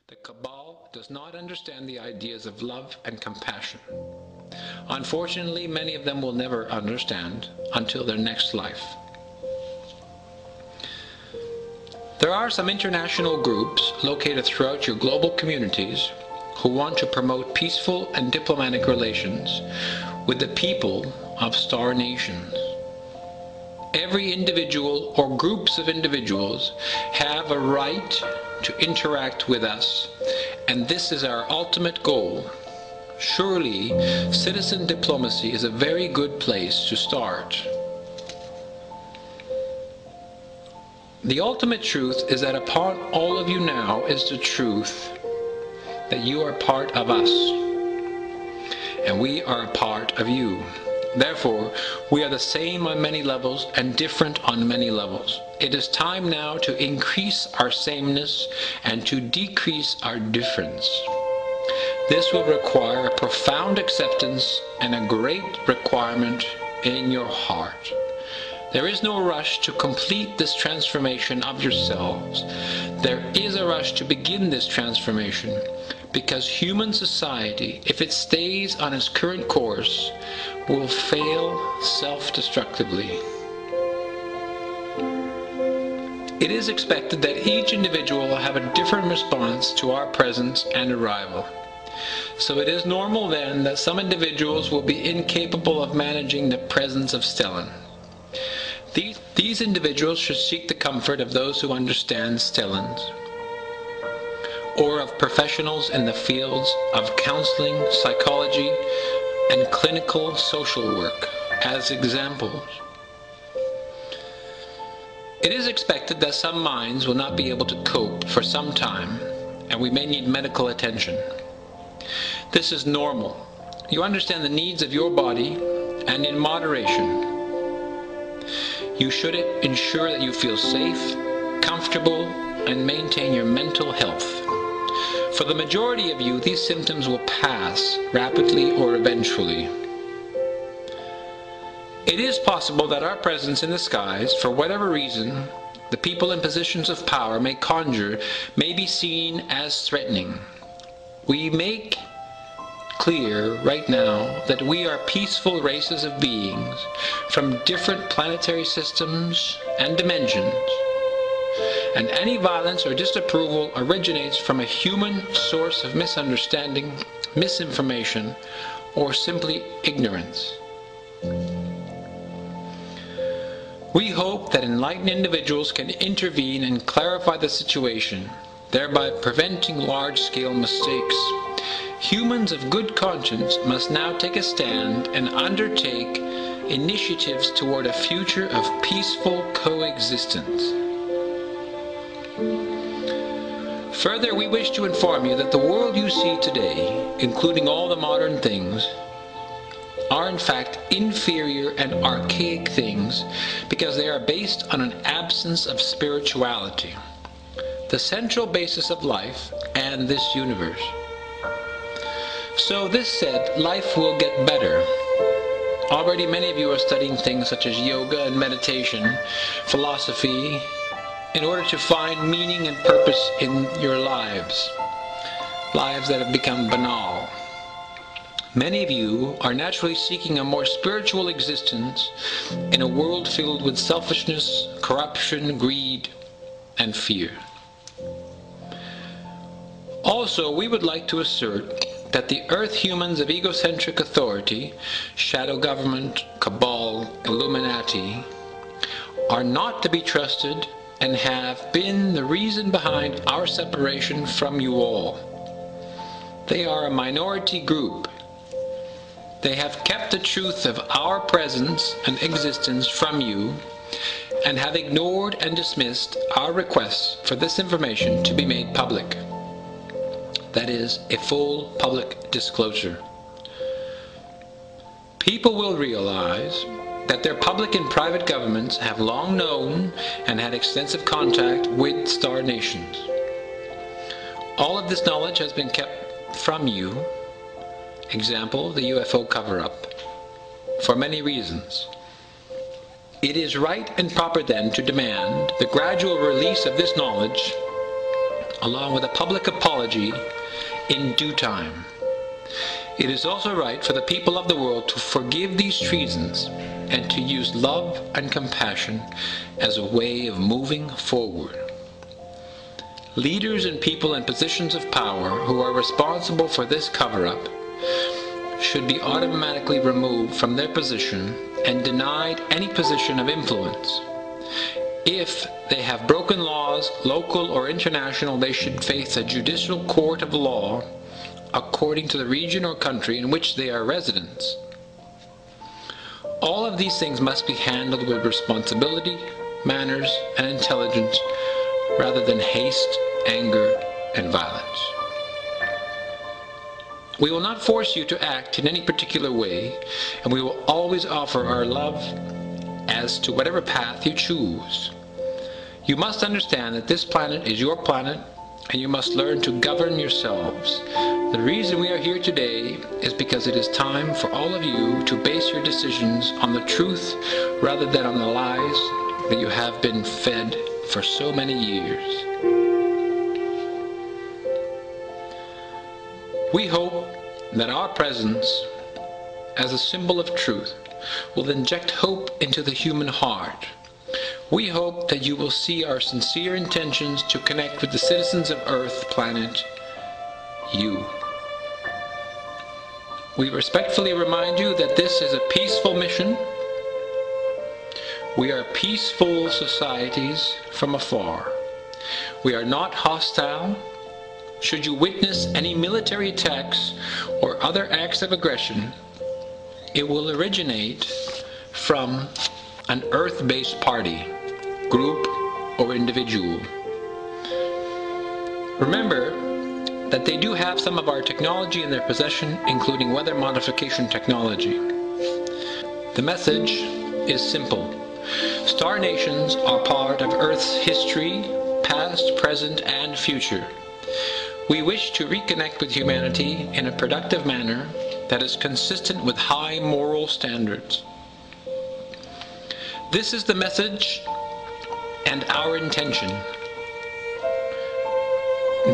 The cabal does not understand the ideas of love and compassion. Unfortunately, many of them will never understand until their next life. There are some international groups located throughout your global communities who want to promote peaceful and diplomatic relations with the people of star nations. Every individual or groups of individuals have a right to interact with us, and this is our ultimate goal. Surely, citizen diplomacy is a very good place to start. The ultimate truth is that upon all of you now is the truth that you are part of us, and we are a part of you. Therefore, we are the same on many levels and different on many levels. It is time now to increase our sameness and to decrease our difference. This will require a profound acceptance and a great requirement in your heart. There is no rush to complete this transformation of yourselves. There is a rush to begin this transformation, because human society, if it stays on its current course, will fail self-destructively. It is expected that each individual will have a different response to our presence and arrival. So it is normal then that some individuals will be incapable of managing the presence of Stellan. These individuals should seek the comfort of those who understand Stellans, or of professionals in the fields of counseling, psychology, and clinical social work as examples. It is expected that some minds will not be able to cope for some time, and we may need medical attention. This is normal. You understand the needs of your body, and in moderation. You should ensure that you feel safe, comfortable, and maintain your mental health. For the majority of you, these symptoms will pass rapidly or eventually. It is possible that our presence in the skies, for whatever reason, the people in positions of power may conjure, may be seen as threatening. We make clear right now that we are peaceful races of beings from different planetary systems and dimensions, and any violence or disapproval originates from a human source of misunderstanding, misinformation, or simply ignorance. We hope that enlightened individuals can intervene and clarify the situation, thereby preventing large-scale mistakes. Humans of good conscience must now take a stand and undertake initiatives toward a future of peaceful coexistence. Further, we wish to inform you that the world you see today, including all the modern things, are in fact inferior and archaic things because they are based on an absence of spirituality, the central basis of life and this universe. So this said, life will get better. Already many of you are studying things such as yoga and meditation, philosophy, in order to find meaning and purpose in your lives that have become banal. Many of you are naturally seeking a more spiritual existence in a world filled with selfishness, corruption, greed, and fear. Also, we would like to assert that the earth humans of egocentric authority, shadow government, cabal, Illuminati, are not to be trusted and have been the reason behind our separation from you all. They are a minority group. They have kept the truth of our presence and existence from you and have ignored and dismissed our requests for this information to be made public. That is, a full public disclosure. People will realize that their public and private governments have long known and had extensive contact with star nations. All of this knowledge has been kept from you, example, the UFO cover-up, for many reasons. It is right and proper then to demand the gradual release of this knowledge along with a public apology in due time. It is also right for the people of the world to forgive these treasons and to use love and compassion as a way of moving forward. Leaders and people in positions of power who are responsible for this cover-up should be automatically removed from their position and denied any position of influence. If they have broken laws, local or international, they should face a judicial court of law according to the region or country in which they are residents. All of these things must be handled with responsibility, manners, and intelligence, rather than haste, anger, and violence. We will not force you to act in any particular way, and we will always offer our love as to whatever path you choose. You must understand that this planet is your planet, and you must learn to govern yourselves. The reason we are here today is because it is time for all of you to base your decisions on the truth rather than on the lies that you have been fed for so many years. We hope that our presence as a symbol of truth will inject hope into the human heart. We hope that you will see our sincere intentions to connect with the citizens of Earth, planet, you. We respectfully remind you that this is a peaceful mission. We are peaceful societies from afar. We are not hostile. Should you witness any military attacks or other acts of aggression, it will originate from an Earth-based party, group, or individual. Remember that they do have some of our technology in their possession, including weather modification technology. The message is simple. Star nations are part of Earth's history, past, present, and future. We wish to reconnect with humanity in a productive manner that is consistent with high moral standards. This is the message and our intention.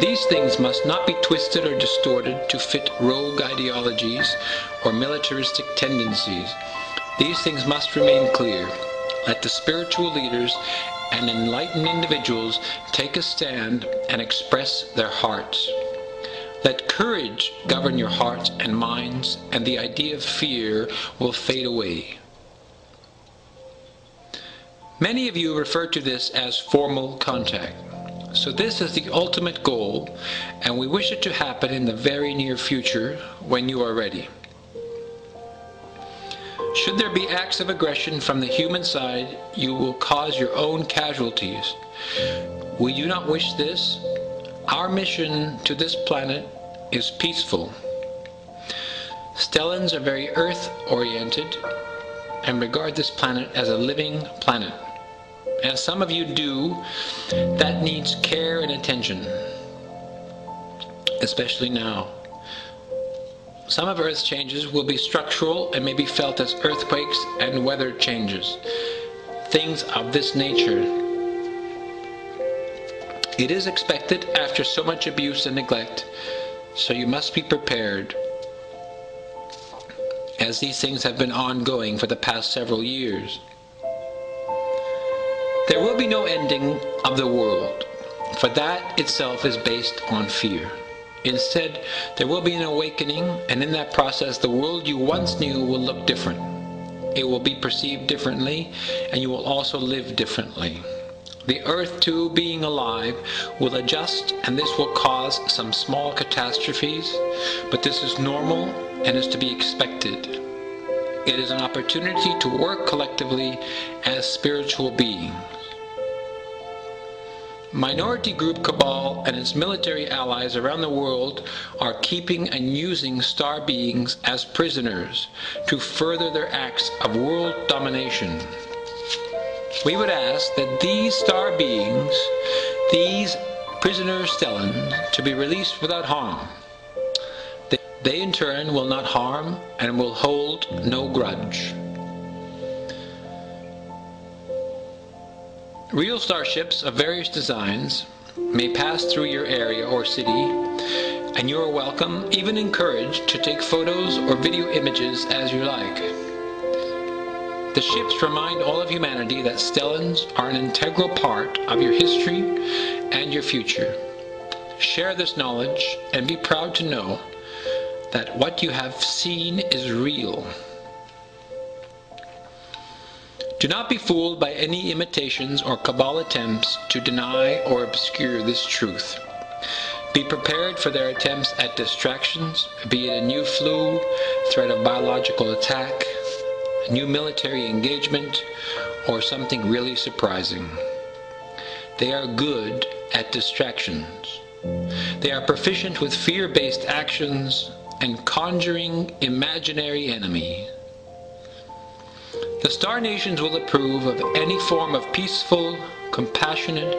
These things must not be twisted or distorted to fit rogue ideologies or militaristic tendencies. These things must remain clear. Let the spiritual leaders and enlightened individuals take a stand and express their hearts. Let courage govern your hearts and minds, and the idea of fear will fade away. Many of you refer to this as formal contact. So this is the ultimate goal, and we wish it to happen in the very near future when you are ready. Should there be acts of aggression from the human side, you will cause your own casualties. We do not wish this. Our mission to this planet is peaceful. Stellans are very Earth-oriented and regard this planet as a living planet. As some of you do, that needs care and attention, especially now. Some of Earth's changes will be structural and may be felt as earthquakes and weather changes, things of this nature. It is expected after so much abuse and neglect, so you must be prepared, as these things have been ongoing for the past several years. There will be no ending of the world, for that itself is based on fear. Instead, there will be an awakening, and in that process, the world you once knew will look different. It will be perceived differently, and you will also live differently. The Earth, too, being alive, will adjust, and this will cause some small catastrophes, but this is normal and is to be expected. It is an opportunity to work collectively as spiritual beings. Minority group Cabal and its military allies around the world are keeping and using star beings as prisoners to further their acts of world domination. We would ask that these star beings, these prisoner Stellans, to be released without harm. They in turn will not harm and will hold no grudge. Real starships of various designs may pass through your area or city, and you are welcome, even encouraged, to take photos or video images as you like. The ships remind all of humanity that Stellans are an integral part of your history and your future. Share this knowledge and be proud to know that what you have seen is real. Do not be fooled by any imitations or cabal attempts to deny or obscure this truth. Be prepared for their attempts at distractions, be it a new flu, threat of biological attack, a new military engagement, or something really surprising. They are good at distractions. They are proficient with fear-based actions and conjuring imaginary enemy. The star nations will approve of any form of peaceful, compassionate,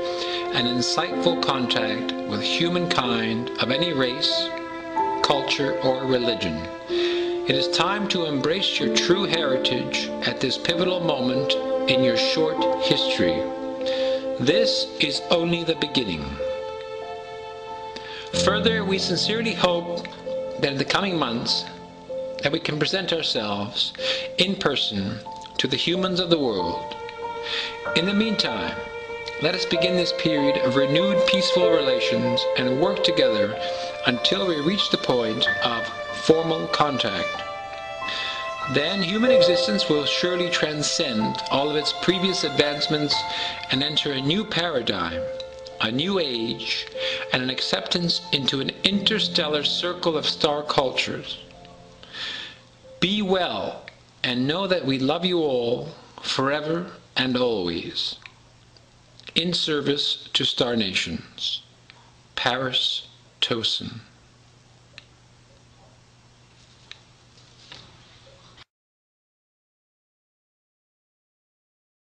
and insightful contact with humankind of any race, culture, or religion. It is time to embrace your true heritage at this pivotal moment in your short history. This is only the beginning. Further, we sincerely hope that in the coming months that we can present ourselves in person to the humans of the world. In the meantime, let us begin this period of renewed peaceful relations and work together until we reach the point of formal contact. Then human existence will surely transcend all of its previous advancements and enter a new paradigm, a new age, and an acceptance into an interstellar circle of star cultures. Be well, and know that we love you all, forever and always. In service to Star Nations. Paris Towson.